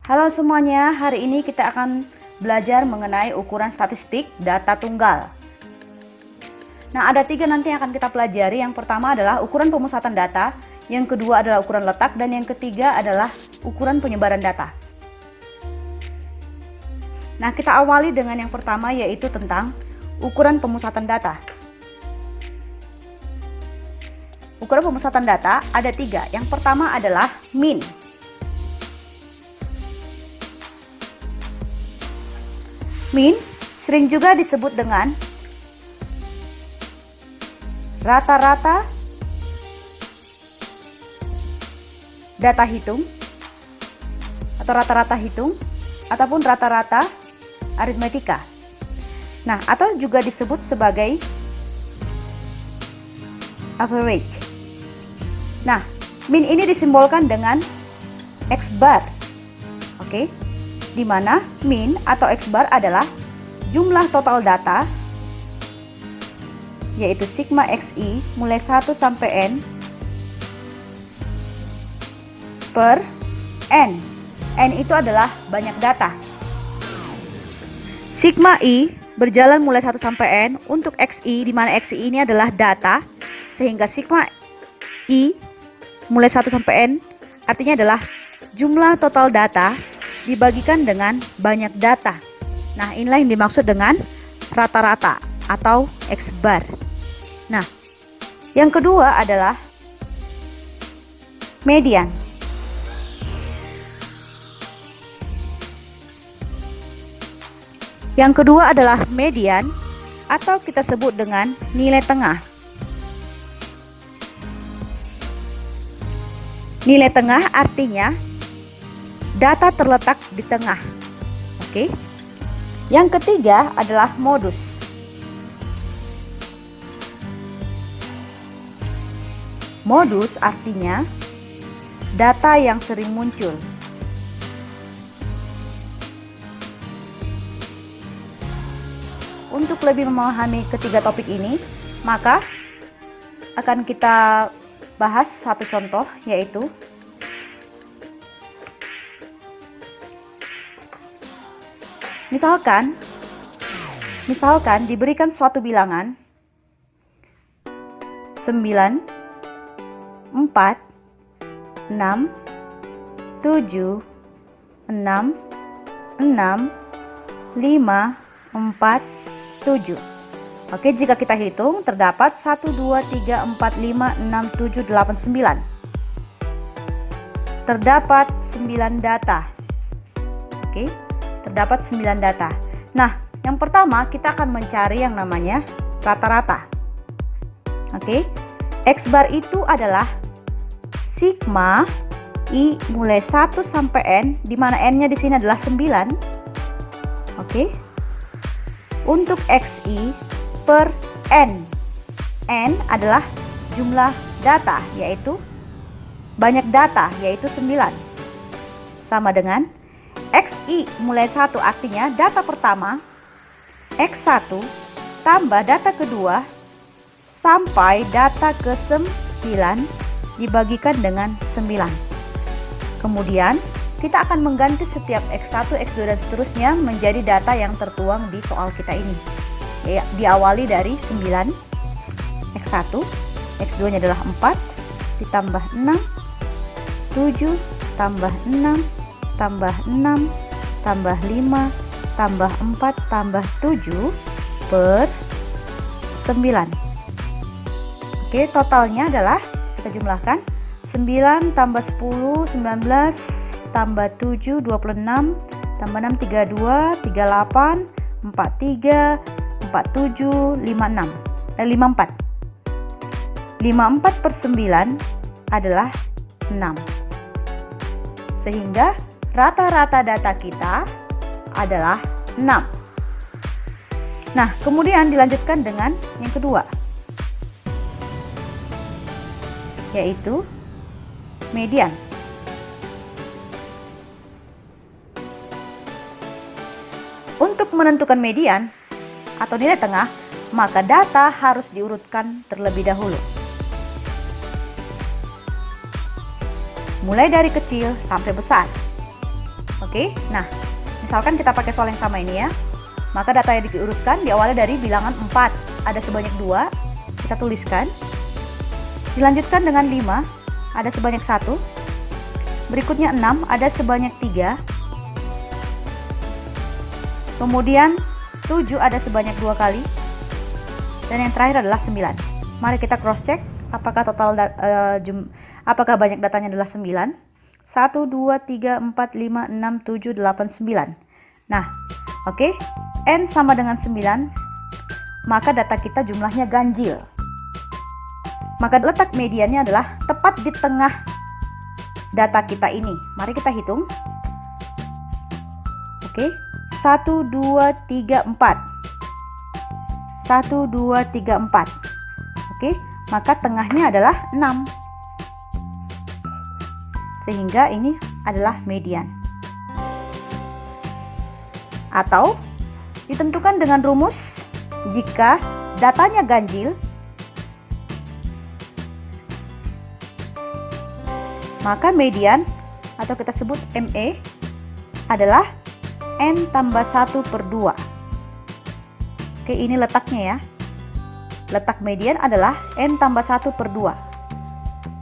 Halo semuanya, hari ini kita akan belajar mengenai ukuran statistik data tunggal. Nah, ada 3 nanti yang akan kita pelajari. Yang pertama adalah ukuran pemusatan data, yang kedua adalah ukuran letak, dan yang ketiga adalah ukuran penyebaran data. Nah, kita awali dengan yang pertama, yaitu tentang ukuran pemusatan data. Ukuran pemusatan data ada 3. Yang pertama adalah min. Min sering juga disebut dengan rata-rata data hitung atau rata-rata hitung ataupun rata-rata aritmetika. Nah, atau juga disebut sebagai average. Nah, min ini disimbolkan dengan X bar. Oke. Di mana min atau X bar adalah jumlah total data, yaitu sigma xi mulai 1 sampai n per n. N itu adalah banyak data. Sigma i berjalan mulai 1 sampai n untuk xi, di mana xi ini adalah data, sehingga sigma i mulai 1 sampai n artinya adalah jumlah total data dibagikan dengan banyak data. Nah, inilah yang dimaksud dengan rata-rata atau X bar. Nah, yang kedua adalah median. Yang kedua adalah median atau kita sebut dengan nilai tengah. Nilai tengah artinya data terletak di tengah. Oke. Yang ketiga adalah modus. Modus artinya data yang sering muncul. Untuk lebih memahami ketiga topik ini, maka akan kita bahas satu contoh, yaitu Misalkan diberikan suatu bilangan 9, 4, 6, 7, 6, 6, 5, 4, 7. Oke, jika kita hitung terdapat 1, 2, 3, 4, 5, 6, 7, 8, 9. Terdapat 9 data. Oke. Terdapat 9 data. Nah, yang pertama kita akan mencari yang namanya rata-rata. Oke. X bar itu adalah sigma i mulai 1 sampai n, di mana n-nya di sini adalah 9. Oke. Untuk xi per n. N adalah jumlah data, yaitu banyak data, yaitu 9. Sama dengan xi mulai 1 artinya data pertama, x1 tambah data kedua sampai data ke-9 dibagikan dengan 9. Kemudian kita akan mengganti setiap x1, x2 dan seterusnya menjadi data yang tertuang di soal kita ini. Ya, diawali dari 9, x1, x2 nya adalah 4 ditambah 6, 7 tambah 6 tambah 6, tambah 5, tambah 4, tambah 7 per 9. Oke, totalnya adalah, kita jumlahkan, 9 tambah 10, 19, tambah 7, 26, tambah 6, 32, 38, 43, 47, 56, 54. 54 per 9 adalah 6. Sehingga rata-rata data kita adalah 6. Nah, kemudian dilanjutkan dengan yang kedua, yaitu median. Untuk menentukan median atau nilai tengah, maka data harus diurutkan terlebih dahulu. mulai dari kecil sampai besar. Oke, nah misalkan kita pakai soal yang sama ini ya, maka data yang diurutkan diawali dari bilangan 4, ada sebanyak 2, kita tuliskan. Dilanjutkan dengan 5, ada sebanyak 1. Berikutnya 6, ada sebanyak 3. Kemudian 7 ada sebanyak 2 kali. Dan yang terakhir adalah 9. Mari kita cross check apakah apakah banyak datanya adalah 9. 1, 2, 3, 4, 5, 6, 7, 8, 9. Nah, oke. N sama dengan 9, maka data kita jumlahnya ganjil. Maka letak mediannya adalah tepat di tengah data kita ini. Mari kita hitung. Oke, 1, 2, 3, 4. 1, 2, 3, 4. Oke, maka tengahnya adalah 6. Sehingga ini adalah median. Atau ditentukan dengan rumus jika datanya ganjil, maka median atau kita sebut ME adalah N tambah 1 per 2. Oke, ini letaknya ya. Letak median adalah N tambah 1 per 2.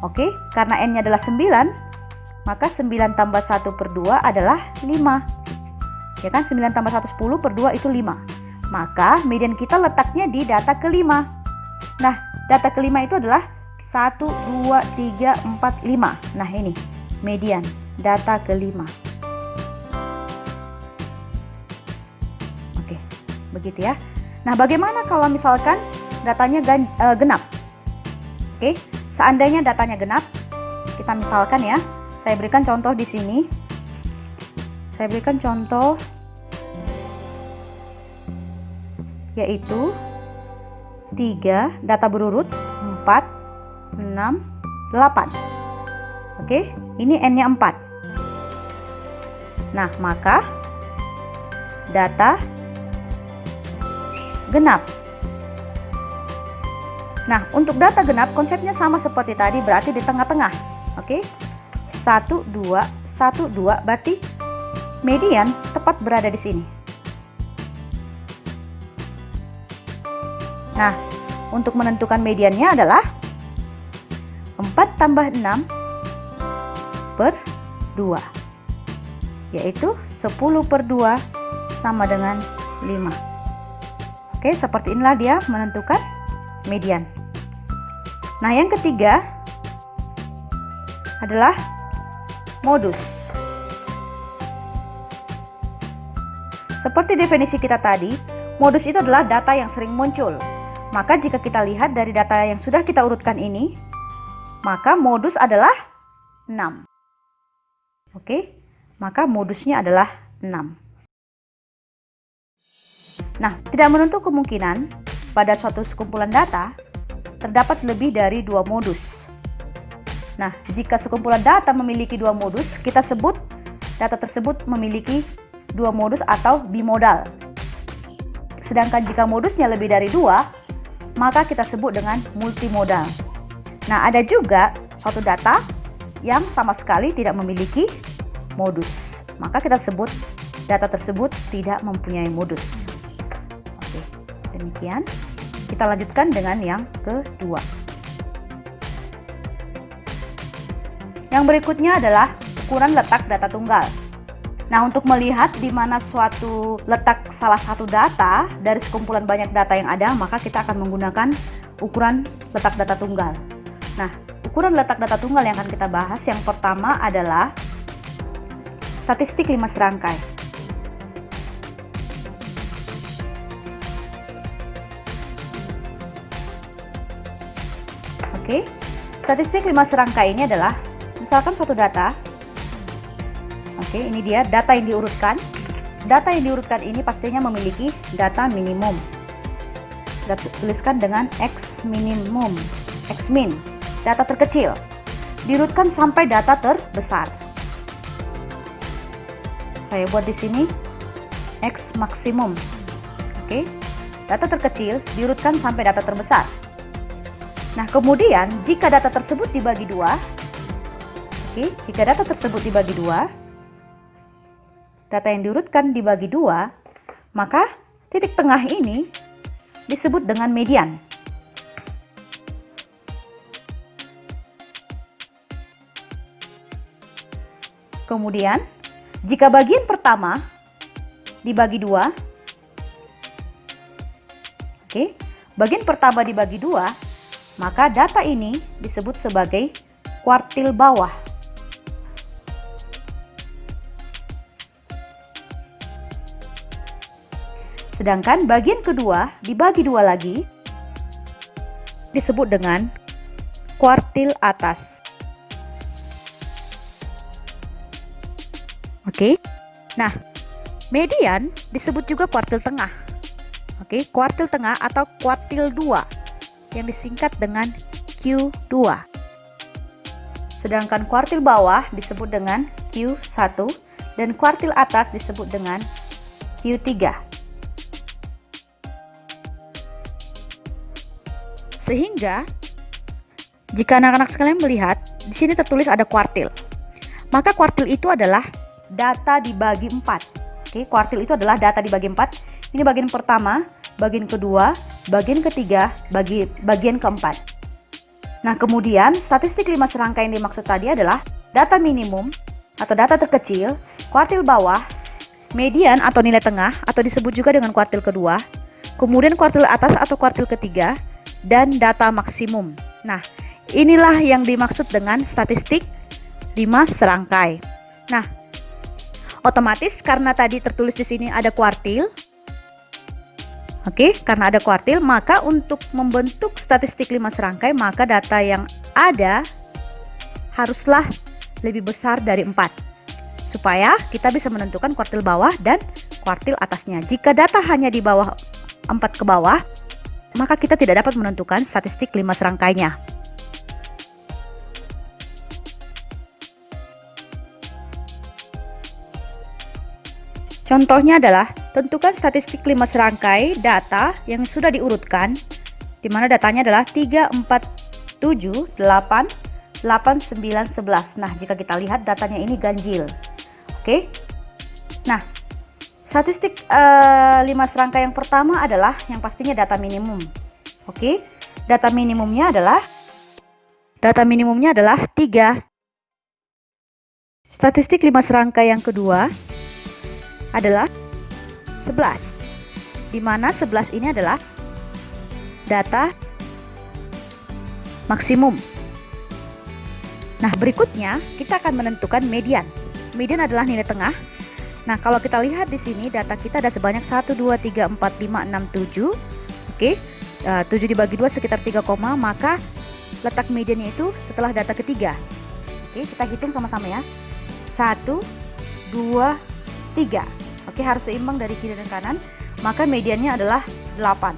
Oke, karena N-nya adalah 9, maka 9 tambah 1 per 2 adalah 5. Ya kan, 9 tambah 1, 10 per 2 itu 5. Maka median kita letaknya di data kelima. Nah, data kelima itu adalah 1, 2, 3, 4, 5. Nah, ini median data kelima. Oke, begitu ya. Nah, bagaimana kalau misalkan datanya genap? Oke, seandainya datanya genap, kita misalkan ya, saya berikan contoh di sini. Saya berikan contoh yaitu 3 data berurut 4, 6, 8. Oke, ini N-nya 4. Nah, maka data genap. Nah, untuk data genap konsepnya sama seperti tadi, berarti di tengah-tengah. Oke, 1, 2, 1, 2, berarti median tepat berada di sini. Nah, untuk menentukan mediannya adalah 4 tambah 6 per 2, yaitu 10 per 2 sama dengan 5. Oke, seperti inilah dia menentukan median. Nah, yang ketiga adalah modus. Seperti definisi kita tadi, modus itu adalah data yang sering muncul. Maka jika kita lihat dari data yang sudah kita urutkan ini, maka modus adalah 6. Oke, maka modusnya adalah 6. Nah, tidak menutup kemungkinan pada suatu sekumpulan data terdapat lebih dari 2 modus. Nah, jika sekumpulan data memiliki 2 modus, kita sebut data tersebut memiliki 2 modus atau bimodal. Sedangkan jika modusnya lebih dari 2, maka kita sebut dengan multimodal. Nah, ada juga suatu data yang sama sekali tidak memiliki modus. Maka kita sebut data tersebut tidak mempunyai modus. Oke, demikian. Kita lanjutkan dengan yang kedua. Yang berikutnya adalah ukuran letak data tunggal. Nah, untuk melihat di mana suatu letak salah satu data dari sekumpulan banyak data yang ada, maka kita akan menggunakan ukuran letak data tunggal. Nah, ukuran letak data tunggal yang akan kita bahas yang pertama adalah statistik 5 serangkai. Oke, statistik 5 serangkai ini adalah misalkan suatu data. Oke, ini dia data yang diurutkan. Data yang diurutkan ini pastinya memiliki data minimum. Kita tuliskan dengan X minimum, X min, data terkecil. Diurutkan sampai data terbesar. Saya buat di sini X maksimum. Oke, data terkecil diurutkan sampai data terbesar. Nah, kemudian jika data tersebut dibagi 2, oke, jika data tersebut dibagi 2, data yang diurutkan dibagi 2, maka titik tengah ini disebut dengan median. Kemudian, jika bagian pertama dibagi 2, bagian pertama dibagi 2, maka data ini disebut sebagai kuartil bawah. Sedangkan bagian kedua dibagi 2 lagi disebut dengan kuartil atas. Nah, median disebut juga kuartil tengah. Kuartil tengah atau kuartil 2 yang disingkat dengan Q2. Sedangkan kuartil bawah disebut dengan Q1 dan kuartil atas disebut dengan Q3. Sehingga jika anak-anak sekalian melihat di sini tertulis ada kuartil, maka kuartil itu adalah data dibagi 4. Kuartil itu adalah data dibagi 4. Ini bagian pertama, bagian kedua, bagian ketiga, bagian keempat. Nah, kemudian statistik 5 serangkai yang dimaksud tadi adalah data minimum atau data terkecil, kuartil bawah, median atau nilai tengah atau disebut juga dengan kuartil kedua, kemudian kuartil atas atau kuartil ketiga, dan data maksimum. Nah, inilah yang dimaksud dengan statistik 5 serangkai. Nah, otomatis karena tadi tertulis di sini ada kuartil, karena ada kuartil, maka untuk membentuk statistik 5 serangkai, maka data yang ada haruslah lebih besar dari 4, supaya kita bisa menentukan kuartil bawah dan kuartil atasnya. Jika data hanya di bawah 4 ke bawah, maka kita tidak dapat menentukan statistik 5 serangkainya. Contohnya adalah tentukan statistik 5 serangkai data yang sudah diurutkan, di mana datanya adalah 3, 4, 7, 8, 8, 9, 11. Nah, jika kita lihat datanya ini ganjil. Nah, statistik 5 serangkai yang pertama adalah yang pastinya data minimum. Data minimumnya adalah 3. Statistik 5 serangkai yang kedua adalah 11, di mana 11 ini adalah data maksimum. Nah, berikutnya kita akan menentukan median. Median adalah nilai tengah. Nah, kalau kita lihat di sini data kita ada sebanyak 1, 2, 3, 4, 5, 6, 7. 7 dibagi 2 sekitar 3, maka letak mediannya itu setelah data ketiga. Kita hitung sama-sama ya. 1, 2, 3. Harus seimbang dari kiri dan kanan, maka mediannya adalah 8.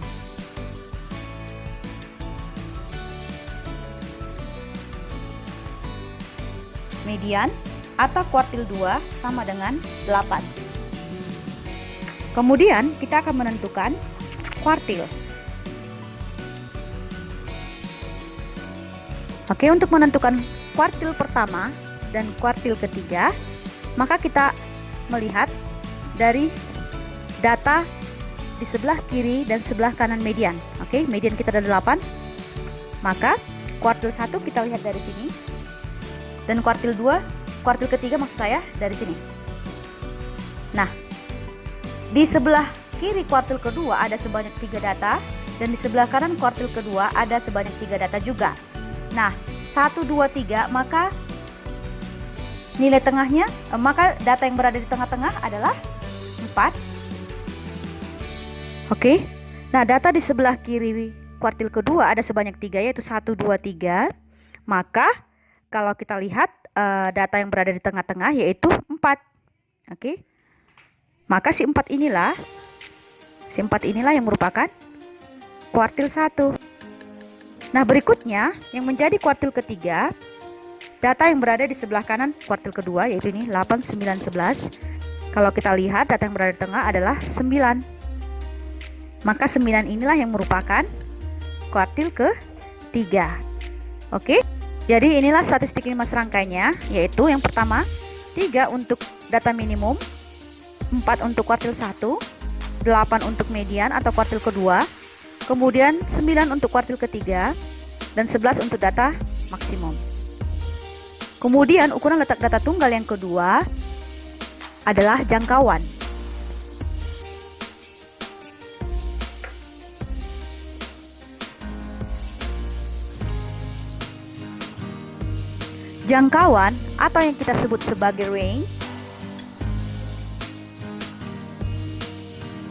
Median atau kuartil 2 sama dengan 8. Kemudian kita akan menentukan kuartil. Untuk menentukan kuartil pertama dan kuartil ketiga, maka kita melihat dari data di sebelah kiri dan sebelah kanan median. Median kita ada 8. Maka kuartil 1 kita lihat dari sini, dan kuartil 2, kuartil ketiga maksud saya dari sini. Nah, di sebelah kiri kuartil kedua ada sebanyak 3 data, dan di sebelah kanan kuartil kedua ada sebanyak 3 data juga. Nah, 1, 2, 3, maka nilai tengahnya, maka data yang berada di tengah-tengah adalah 4. Nah, data di sebelah kiri kuartil kedua ada sebanyak 3, yaitu 1, 2, 3. Maka kalau kita lihat data yang berada di tengah-tengah yaitu 4. Maka si 4 inilah yang merupakan kuartil 1. Nah, berikutnya yang menjadi kuartil ketiga, data yang berada di sebelah kanan kuartil kedua, yaitu ini 8, 9, 11. Kalau kita lihat data yang berada di tengah adalah 9. Maka 9 inilah yang merupakan kuartil ketiga. Jadi inilah statistik 5 serangkainya, yaitu yang pertama 3 untuk data minimum, 4 untuk kuartil 1, 8 untuk median atau kuartil kedua, kemudian 9 untuk kuartil ketiga, dan 11 untuk data maksimum. Kemudian ukuran letak data tunggal yang kedua adalah jangkauan. Jangkauan atau yang kita sebut sebagai range.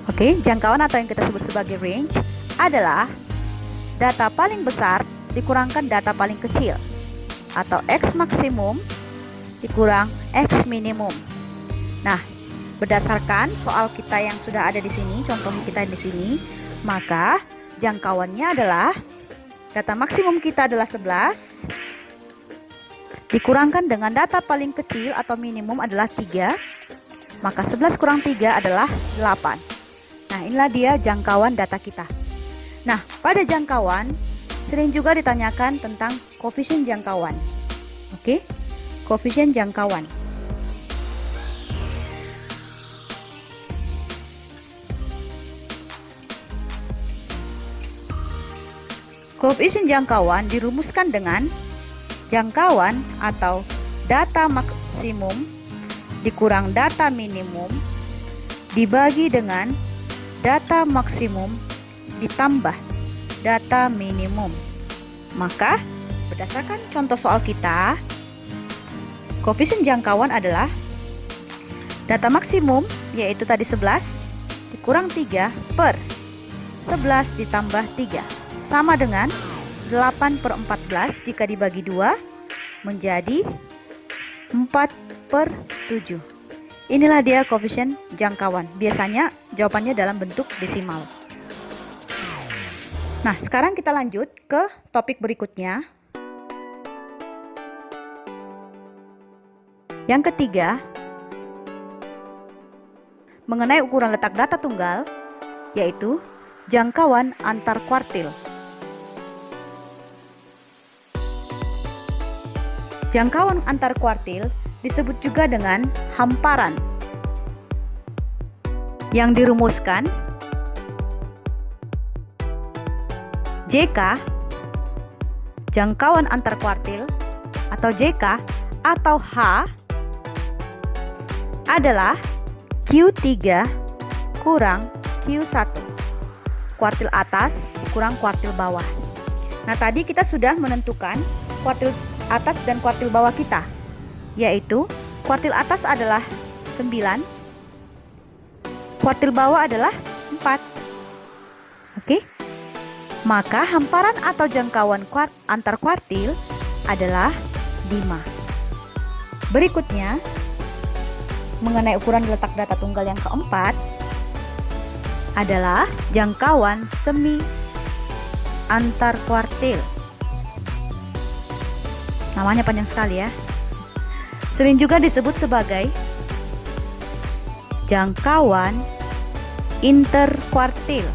Oke, jangkauan atau yang kita sebut sebagai range adalah data paling besar dikurangkan data paling kecil, atau X maksimum dikurang X minimum. Nah, berdasarkan soal kita yang sudah ada di sini, contoh kita di sini, maka jangkauannya adalah data maksimum kita adalah 11 dikurangkan dengan data paling kecil atau minimum adalah 3, maka 11 kurang 3 adalah 8. Nah, inilah dia jangkauan data kita. Nah, pada jangkauan sering juga ditanyakan tentang koefisien jangkauan. Oke, koefisien jangkauan. Koefisien jangkauan dirumuskan dengan jangkauan atau data maksimum dikurang data minimum dibagi dengan data maksimum ditambah data minimum. Maka berdasarkan contoh soal kita, koefisien jangkauan adalah data maksimum, yaitu tadi 11 dikurang 3 per 11 ditambah 3 sama dengan 8/14 jika dibagi 2 menjadi 4/7. Inilah dia koefisien jangkauan. Biasanya jawabannya dalam bentuk desimal. Nah, sekarang kita lanjut ke topik berikutnya. Yang ketiga, mengenai ukuran letak data tunggal, yaitu jangkauan antar kuartil. Jangkauan antar kuartil disebut juga dengan hamparan, yang dirumuskan JK, jangkauan antar kuartil, atau JK atau H adalah Q3 kurang Q1, kuartil atas kurang kuartil bawah. Nah, tadi kita sudah menentukan kuartil atas dan kuartil bawah kita, yaitu kuartil atas adalah 9, kuartil bawah adalah 4. Oke, maka hamparan atau jangkauan antar kuartil adalah 5. Berikutnya, mengenai ukuran letak data tunggal yang keempat adalah jangkauan semi antar kuartil. Namanya panjang sekali ya. Sering juga disebut sebagai jangkauan interkuartil,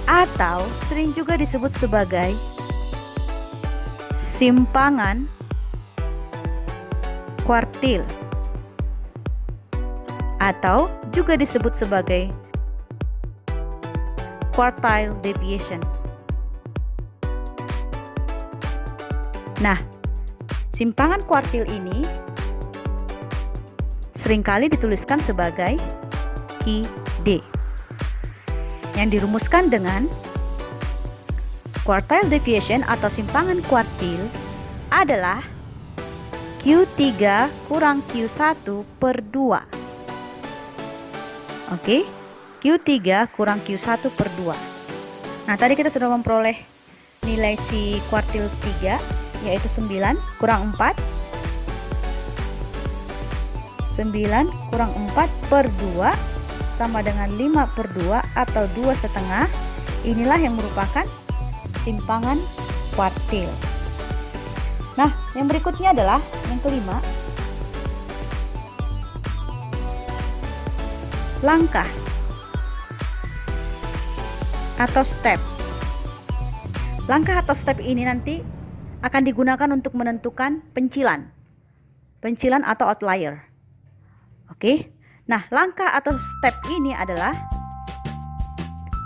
atau sering juga disebut sebagai simpangan kuartil, atau juga disebut sebagai quartile deviation. Nah, simpangan kuartil ini seringkali dituliskan sebagai QD, yang dirumuskan dengan quartile deviation atau simpangan kuartil adalah Q3 kurang Q1 per 2. Oke, Q3 kurang Q1 per 2. Nah, tadi kita sudah memperoleh nilai si kuartil 3, yaitu 9 kurang 4. 9 kurang 4 per 2 sama dengan 5 per 2 atau 2,5. Inilah yang merupakan simpangan kuartil. Nah, yang berikutnya adalah yang kelima, langkah atau step. Langkah atau step ini nanti akan digunakan untuk menentukan pencilan atau outlier. Oke. Nah, langkah atau step ini adalah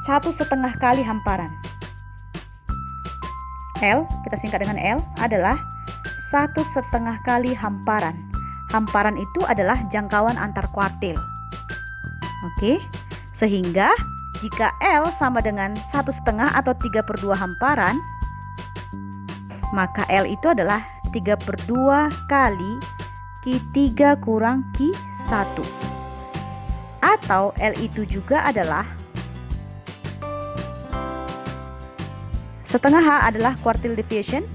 1,5 kali hamparan. L, kita singkat dengan L, adalah 1,5 kali hamparan. Hamparan itu adalah jangkauan antar kuartil. Oke, sehingga jika L sama dengan 1,5 atau 3/2 hamparan, maka L itu adalah 3/2 kali Q3 kurang Q1. Atau L itu juga adalah setengah H adalah quartile deviation,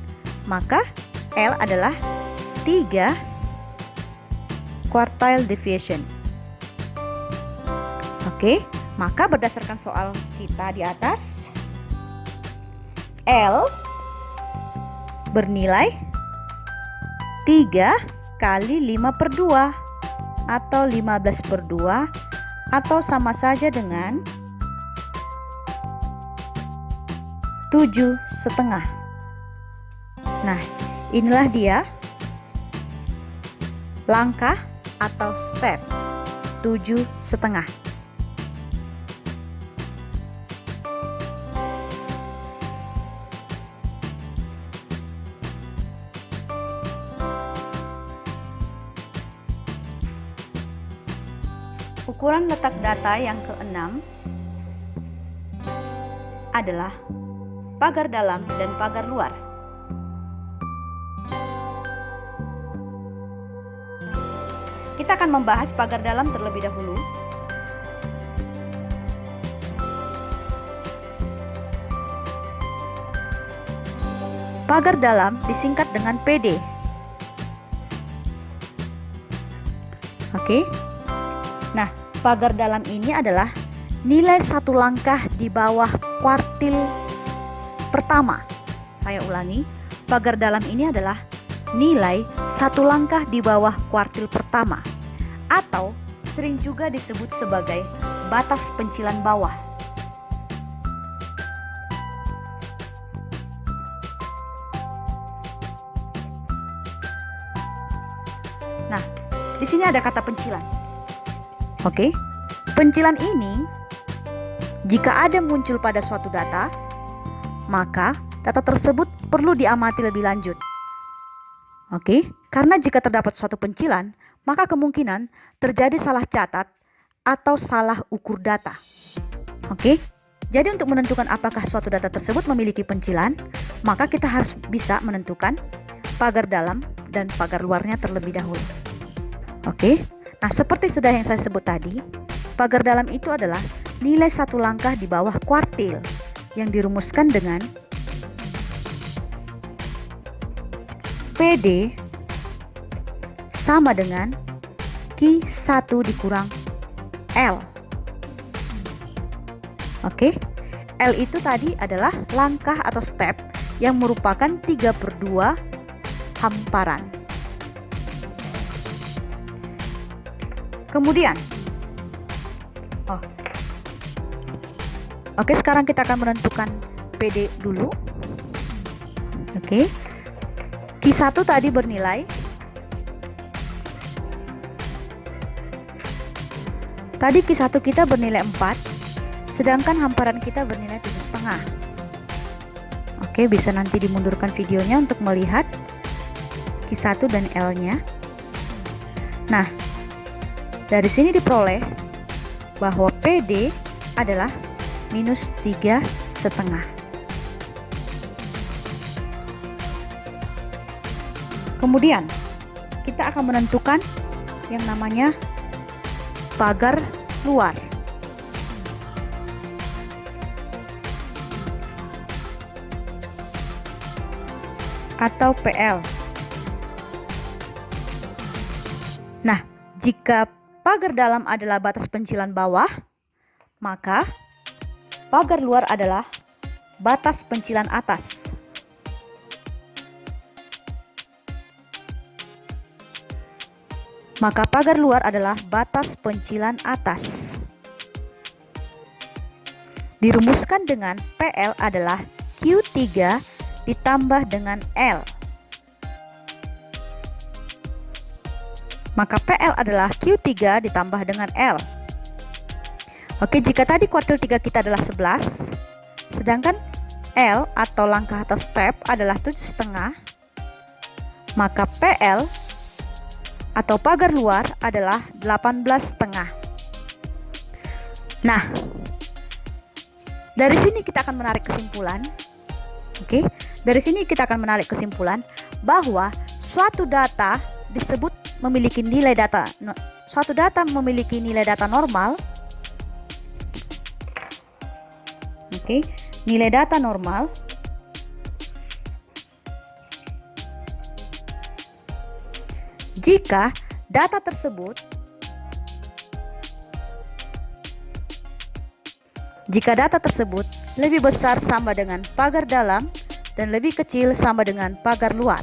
maka L adalah 3 quartile deviation. Oke, maka berdasarkan soal kita di atas, L bernilai 3 kali 5/2 atau 15/2 atau sama saja dengan 7,5. Nah, inilah dia langkah atau step 7,5. Ukuran letak data yang keenam adalah pagar dalam dan pagar luar. Kita akan membahas pagar dalam terlebih dahulu. Pagar dalam disingkat dengan PD. Oke. Nah, pagar dalam ini adalah nilai satu langkah di bawah kuartil pertama. Saya ulangi, pagar dalam ini adalah nilai satu langkah di bawah kuartil pertama, atau sering juga disebut sebagai batas pencilan bawah. Nah, di sini ada kata pencilan. Oke, pencilan ini jika ada muncul pada suatu data, maka data tersebut perlu diamati lebih lanjut. Oke, karena jika terdapat suatu pencilan, maka kemungkinan terjadi salah catat atau salah ukur data. Oke, jadi untuk menentukan apakah suatu data tersebut memiliki pencilan, maka kita harus bisa menentukan pagar dalam dan pagar luarnya terlebih dahulu. Oke. Nah, seperti sudah yang saya sebut tadi, pagar dalam itu adalah nilai satu langkah di bawah kuartil yang dirumuskan dengan PD sama dengan Q1 dikurang L. Oke, L itu tadi adalah langkah atau step yang merupakan 3/2 hamparan. Kemudian, oke, sekarang kita akan menentukan PD dulu. Oke, Q1 tadi bernilai Q1 kita bernilai 4, sedangkan hamparan kita bernilai 7,5. Oke, bisa nanti dimundurkan videonya untuk melihat Q1 dan L-nya. Nah, dari sini diperoleh bahwa PD adalah minus 3,5. Kemudian kita akan menentukan yang namanya pagar luar. Atau PL. Nah, jika pagar dalam adalah batas pencilan bawah, maka pagar luar adalah batas pencilan atas. Maka pagar luar adalah batas pencilan atas. Dirumuskan dengan PL adalah Q3 ditambah dengan L. maka PL adalah Q3 ditambah dengan L. Oke, jika tadi kuartil 3 kita adalah 11, sedangkan L atau langkah atau step adalah 7,5, maka PL atau pagar luar adalah 18,5. Nah, dari sini kita akan menarik kesimpulan. Oke, dari sini kita akan menarik kesimpulan bahwa suatu data disebut memiliki nilai data. Suatu data memiliki nilai data normal. Oke, nilai data normal jika data tersebut lebih besar sama dengan pagar dalam dan lebih kecil sama dengan pagar luar,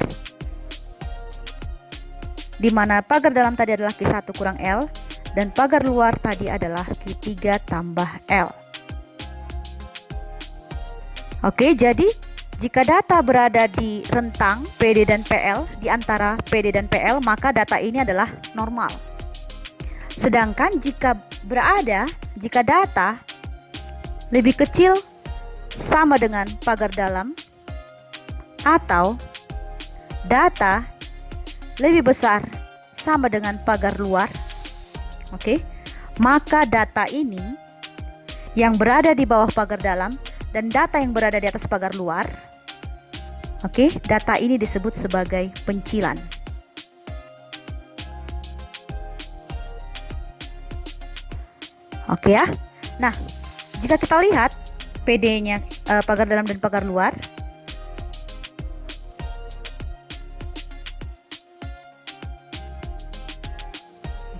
di mana pagar dalam tadi adalah Q1 kurang L dan pagar luar tadi adalah Q3 tambah L. Oke, jadi jika data berada di rentang PD dan PL, di antara PD dan PL, maka data ini adalah normal. Sedangkan jika data lebih kecil sama dengan pagar dalam atau data lebih besar sama dengan pagar luar, oke, maka data ini yang berada di bawah pagar dalam dan data yang berada di atas pagar luar, oke, data ini disebut sebagai pencilan. Oke ya. Nah, jika kita lihat PD-nya pagar dalam dan pagar luar,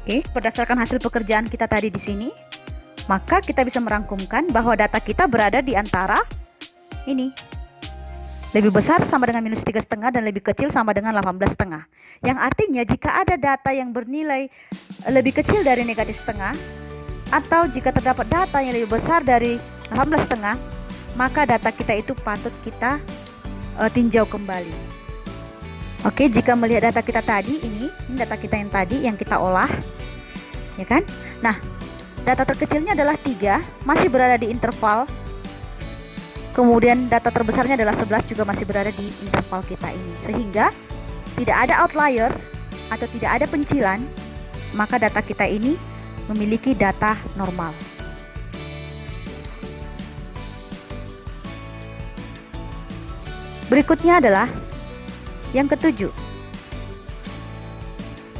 oke, berdasarkan hasil pekerjaan kita tadi di sini, maka kita bisa merangkumkan bahwa data kita berada di antara ini. Lebih besar sama dengan -3,5 dan lebih kecil sama dengan 18,5. Yang artinya jika ada data yang bernilai lebih kecil dari -1,5 atau jika terdapat data yang lebih besar dari 18,5, maka data kita itu patut kita tinjau kembali. Oke, jika melihat data kita tadi ini data kita yang tadi yang kita olah, ya kan? Nah, data terkecilnya adalah 3, masih berada di interval. Kemudian data terbesarnya adalah 11, juga masih berada di interval kita ini. Sehingga tidak ada outlier atau tidak ada pencilan, maka data kita ini memiliki data normal. Berikutnya adalah yang ketujuh,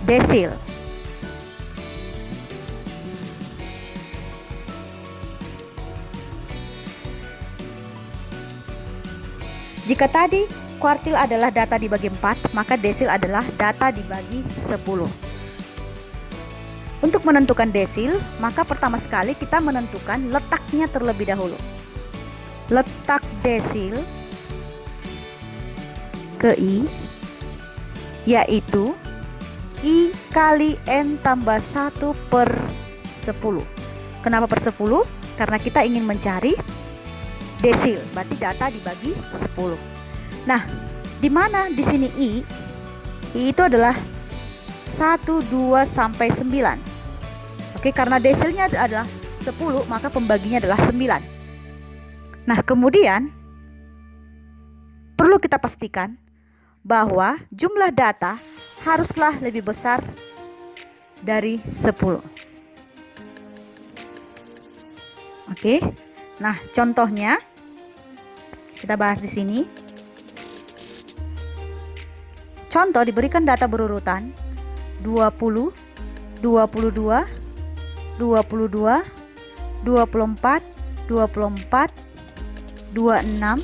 desil. Jika tadi kuartil adalah data dibagi 4, maka desil adalah data dibagi 10. Untuk menentukan desil, maka pertama sekali kita menentukan letaknya terlebih dahulu. Letak desil ke I yaitu I kali N tambah 1/10. Kenapa per 10? Karena kita ingin mencari desil, berarti data dibagi 10. Nah, di mana di sini I itu adalah 1, 2 sampai 9. Oke, karena desilnya adalah 10, maka pembaginya adalah 9. Nah, kemudian perlu kita pastikan bahwa jumlah data haruslah lebih besar dari 10. Oke. Nah, contohnya kita bahas di sini. Contoh diberikan data berurutan 20, 22, 22, 24, 24, 26,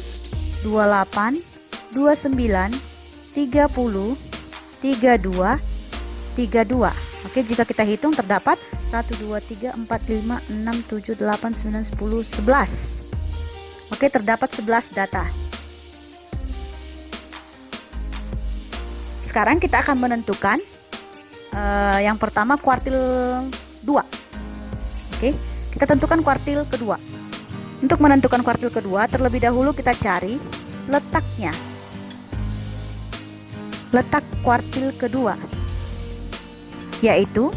28, 29, 30, 32, 32. Oke, jika kita hitung terdapat 1, 2, 3, 4, 5, 6, 7, 8, 9, 10, 11. Oke, terdapat 11 data. Sekarang kita akan menentukan yang pertama kuartil 2. Oke, kita tentukan kuartil kedua. Untuk menentukan kuartil kedua, terlebih dahulu kita cari letaknya. Letak kuartil kedua. yaitu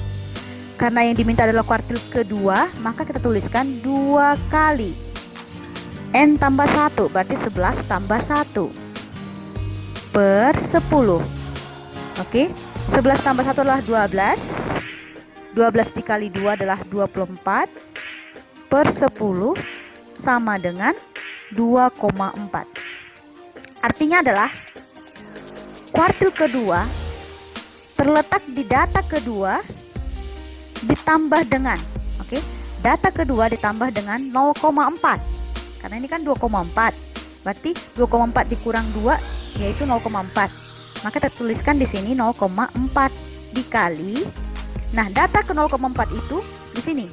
karena yang diminta adalah kuartil kedua, maka kita tuliskan 2 kali N tambah 1, berarti 11 tambah 1 per 10. Oke, 11 tambah 1 adalah 12. 12 dikali 2 adalah 24 per 10 sama dengan 2,4. Artinya adalah kuartil kedua terletak di data kedua ditambah dengan, data kedua ditambah dengan 0,4. Karena ini kan 2,4. Berarti 2,4 dikurang 2 yaitu 0,4. Maka kita tuliskan di sini 0,4 dikali. Nah, data ke 0,4 itu di sini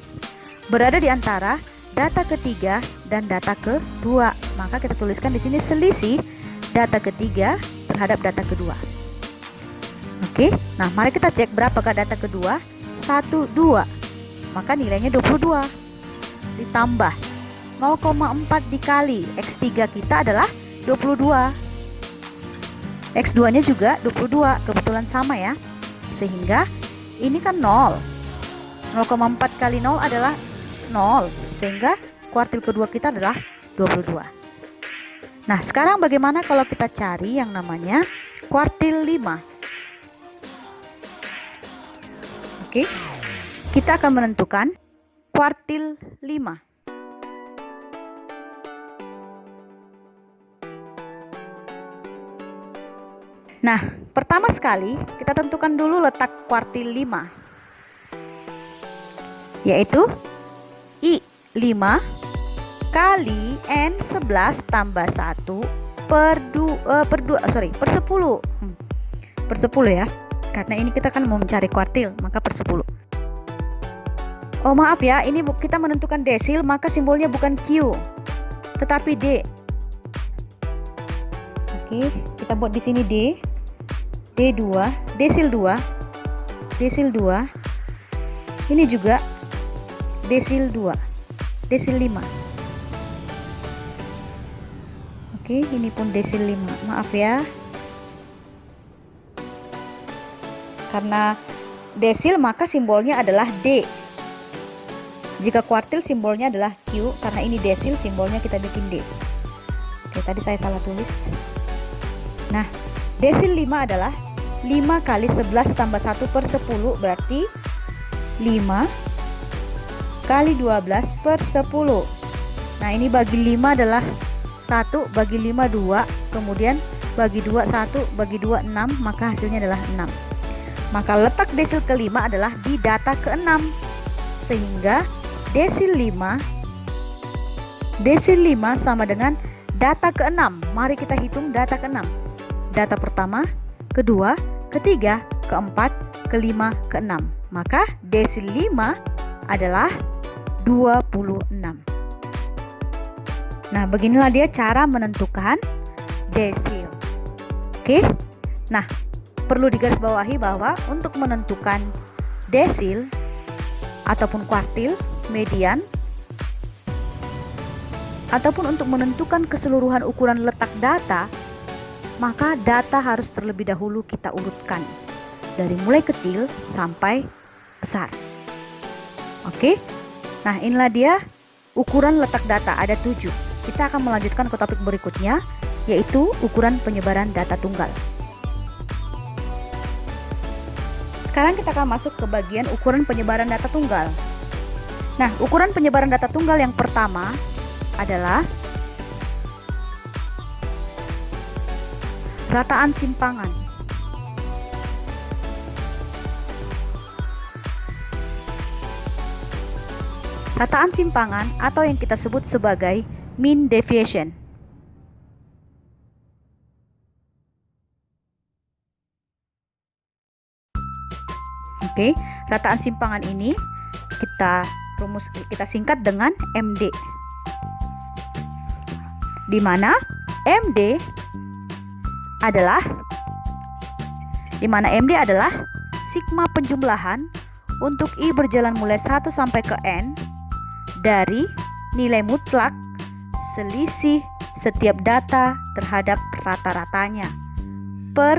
berada di antara data ketiga dan data kedua. Maka kita tuliskan di sini selisih data ketiga terhadap data kedua. Oke, nah mari kita cek berapakah data kedua. 1, 2, maka nilainya 22 ditambah 0,4 dikali X3 kita adalah 22, X2 nya juga 22, kebetulan sama ya, sehingga ini kan 0. 0,4 kali 0 adalah 0, sehingga kuartil kedua kita adalah 22. Nah, sekarang bagaimana kalau kita cari yang namanya kuartil 5? Oke, kita akan menentukan kuartil 5. Nah, pertama sekali kita tentukan dulu letak kuartil 5, yaitu I5 kali N11 tambah 1 per 10. Per 10 ya. Karena ini kita kan mau mencari kuartil, maka per 10. Oh maaf ya, ini kita menentukan desil, maka simbolnya bukan Q, tetapi D. Oke, kita buat di sini D, D2, desil 2, desil 2. Ini juga desil 2, desil 5. Oke, ini pun desil 5. Maaf ya. Karena desil maka simbolnya adalah D. Jika kuartil simbolnya adalah Q, karena ini desil simbolnya kita bikin D. Oke, tadi saya salah tulis. Nah, desil 5 adalah 5 kali 11 tambah 1 per 10, berarti 5 kali 12 per 10. Nah, ini bagi 5 adalah 1, bagi 5 2, kemudian bagi 2 1, bagi 2 6, maka hasilnya adalah 6. Maka letak desil kelima adalah di data ke-6, sehingga desil 5 sama dengan data ke-6. Mari kita hitung data ke-6. Data pertama, kedua, ketiga, keempat, kelima, ke-6. Maka desil 5 adalah 26. Nah, beginilah dia cara menentukan desil. Oke. Nah, perlu digarisbawahi bahwa untuk menentukan desil ataupun kuartil, median, ataupun untuk menentukan keseluruhan ukuran letak data, maka data harus terlebih dahulu kita urutkan dari mulai kecil sampai besar. Oke. Nah, inilah dia ukuran letak data, ada 7. Kita akan melanjutkan ke topik berikutnya, yaitu ukuran penyebaran data tunggal. Sekarang kita akan masuk ke bagian ukuran penyebaran data tunggal. Nah, ukuran penyebaran data tunggal yang pertama adalah rataan simpangan. Rataan simpangan atau yang kita sebut sebagai mean deviation. Oke, rataan simpangan ini kita singkat dengan MD. Di mana MD adalah sigma penjumlahan untuk I berjalan mulai 1 sampai ke N dari nilai mutlak selisih setiap data terhadap rata-ratanya per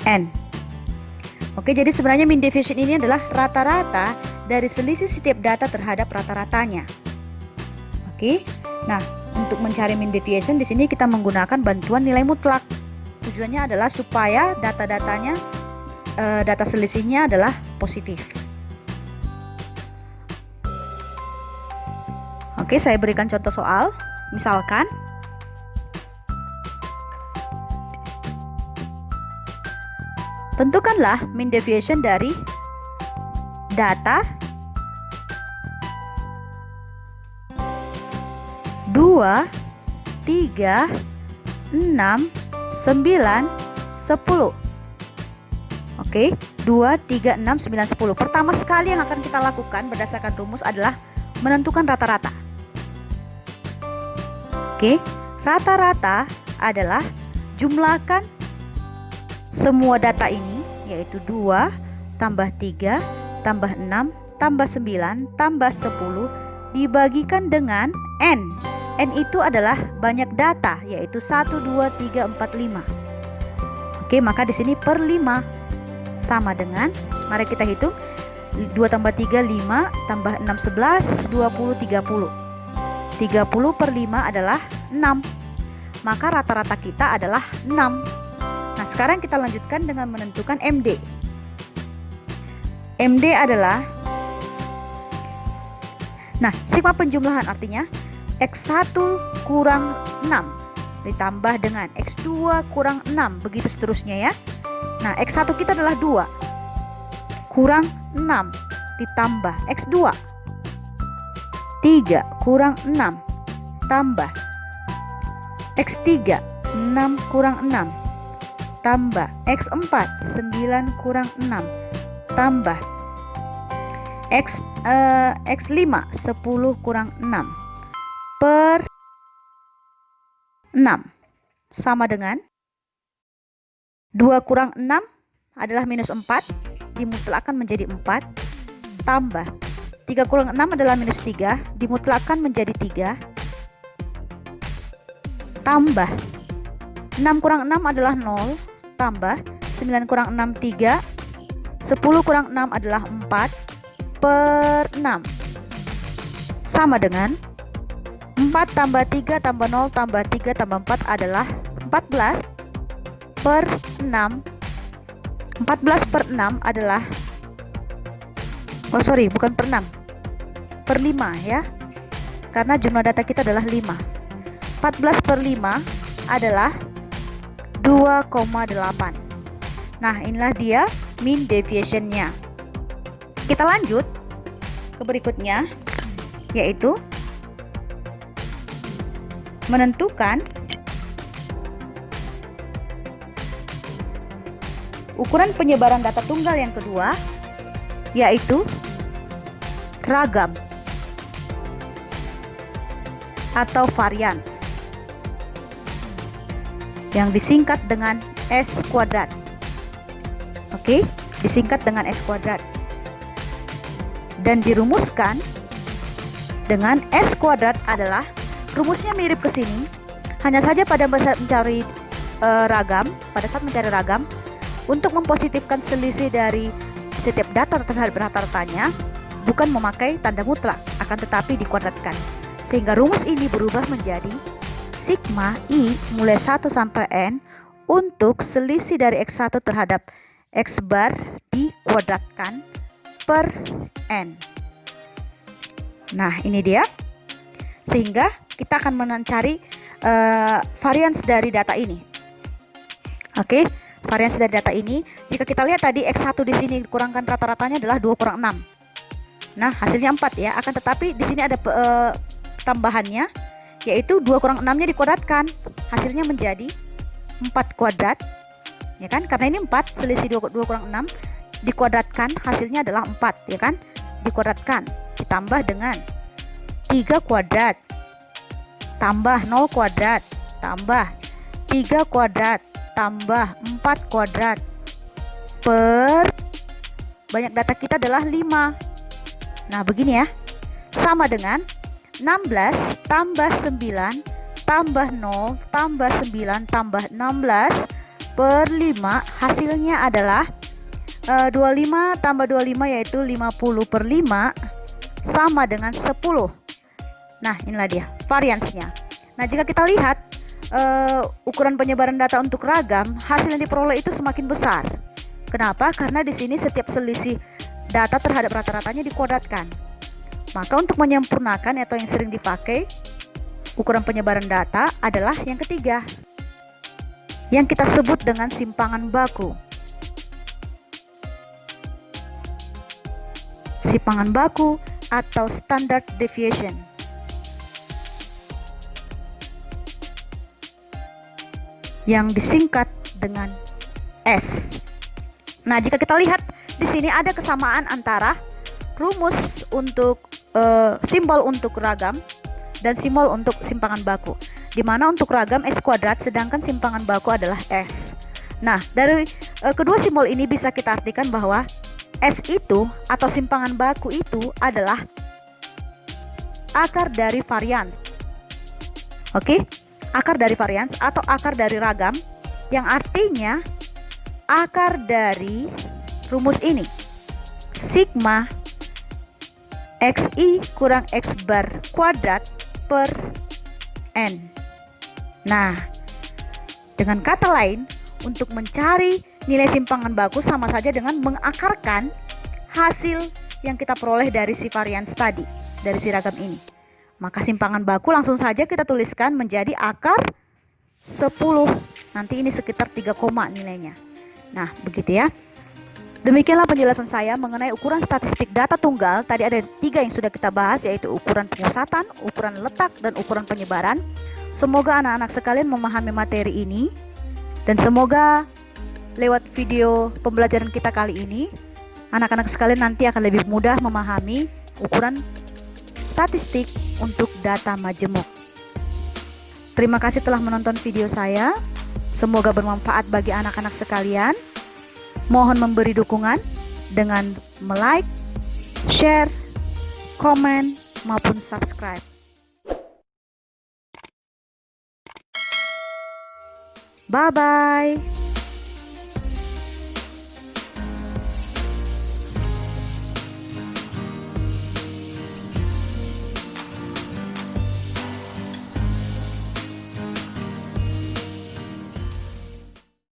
N. Oke, jadi sebenarnya mean deviation ini adalah rata-rata dari selisih setiap data terhadap rata-ratanya. Oke. Nah, untuk mencari mean deviation di sini kita menggunakan bantuan nilai mutlak. Tujuannya adalah supaya data-datanya data selisihnya adalah positif. Oke, saya berikan contoh soal. Misalkan tentukanlah mean deviation dari data 2, 3, 6, 9, 10. Oke, 2, 3, 6, 9, 10. Pertama sekali yang akan kita lakukan berdasarkan rumus adalah menentukan rata-rata. Oke, rata-rata adalah jumlahkan semua data ini, yaitu 2 tambah 3 tambah 6 tambah 9 tambah 10 dibagikan dengan N. N itu adalah banyak data, yaitu 1, 2, 3, 4, 5. Oke, maka di sini per 5 sama dengan, mari kita hitung, 2 tambah 3, 5, tambah 6, 11, 20, 30. 30 per 5 adalah 6. Maka rata-rata kita adalah 6. Nah, sekarang kita lanjutkan dengan menentukan MD. MD adalah, nah, sigma penjumlahan artinya X1 kurang 6 ditambah dengan X2 kurang 6, begitu seterusnya ya. Nah, X1 kita adalah 2 kurang 6 ditambah X2 3 kurang 6 tambah X3 6 kurang 6 tambah X4 9 kurang 6 tambah X5 10 kurang 6 per 6 sama dengan 2 kurang 6 adalah minus 4, dimutlakkan menjadi 4, tambah 3 kurang 6 adalah minus 3, dimutlakkan menjadi 3, tambah 6 kurang 6 adalah 0, tambah 9 kurang 6 3, 10 kurang 6 adalah 4 per 6 sama dengan 4 tambah 3 tambah 0 tambah 3 tambah 4 adalah 14 per 6. 14 per 6 adalah, oh sorry, bukan per 6, per 5 ya, karena jumlah data kita adalah 5. 14 per 5 adalah 2,8. Nah, inilah dia mean deviation-nya. Kita lanjut ke berikutnya, yaitu menentukan ukuran penyebaran data tunggal yang kedua, yaitu ragam atau varians yang disingkat dengan S kuadrat. Oke, disingkat dengan S kuadrat dan dirumuskan dengan S kuadrat adalah, rumusnya mirip ke sini, hanya saja pada saat mencari ragam, untuk mempositifkan selisih dari setiap data terhadap rata-ratanya bukan memakai tanda mutlak, akan tetapi dikuadratkan, sehingga rumus ini berubah menjadi sigma I mulai 1 sampai N untuk selisih dari X1 terhadap X bar dikuadratkan per N. Nah, ini dia. Sehingga kita akan mencari varians dari data ini. Oke, varians dari data ini, jika kita lihat tadi X1 di sini kurangkan rata-ratanya adalah 2 kurang 6. Nah, hasilnya 4 ya. Akan tetapi di sini ada tambahannya, yaitu 2 kurang 6-nya dikuadratkan. Hasilnya menjadi 4 kuadrat. Ya kan? Karena ini 4, selisih 2 kurang 6 dikuadratkan, hasilnya adalah 4, ya kan? Dikuadratkan, ditambah dengan 3 kuadrat, tambah 0 kuadrat, tambah 3 kuadrat, tambah 4 kuadrat, per banyak data kita adalah 5. Nah, begini ya. Sama dengan 16 tambah 9 tambah 0 tambah 9 tambah 16 per 5, hasilnya adalah 25 tambah 25 yaitu 50/5 sama dengan 10. Nah, inilah dia variansnya. Nah, jika kita lihat ukuran penyebaran data untuk ragam, hasil yang diperoleh itu semakin besar. Kenapa? Karena di sini setiap selisih data terhadap rata-ratanya dikuadratkan. Maka untuk menyempurnakan atau yang sering dipakai ukuran penyebaran data adalah yang ketiga, yang kita sebut dengan simpangan baku. Simpangan baku atau standard deviation. Yang disingkat dengan S. Nah, jika kita lihat di sini ada kesamaan antara rumus untuk simbol untuk ragam dan simbol untuk simpangan baku. Di mana untuk ragam S kuadrat sedangkan simpangan baku adalah S. Nah, dari kedua simbol ini bisa kita artikan bahwa S itu atau simpangan baku itu adalah akar dari varians. Oke? Akar dari varians atau akar dari ragam, yang artinya akar dari rumus ini, sigma xi kurang x bar kuadrat per n. Nah, dengan kata lain, untuk mencari nilai simpangan baku sama saja dengan mengakarkan hasil yang kita peroleh dari si varians tadi, dari si ragam ini. Maka simpangan baku langsung saja kita tuliskan menjadi akar 10. Nanti ini sekitar 3 koma nilainya. Nah, begitu ya. Demikianlah penjelasan saya mengenai ukuran statistik data tunggal. Tadi ada 3 yang sudah kita bahas, yaitu ukuran pemusatan, ukuran letak, dan ukuran penyebaran. Semoga anak-anak sekalian memahami materi ini. Dan semoga lewat video pembelajaran kita kali ini, anak-anak sekalian nanti akan lebih mudah memahami ukuran statistik untuk data majemuk. Terima kasih telah menonton video saya. Semoga bermanfaat bagi anak-anak sekalian. Mohon memberi dukungan dengan like, share, komen, maupun subscribe. Bye-bye.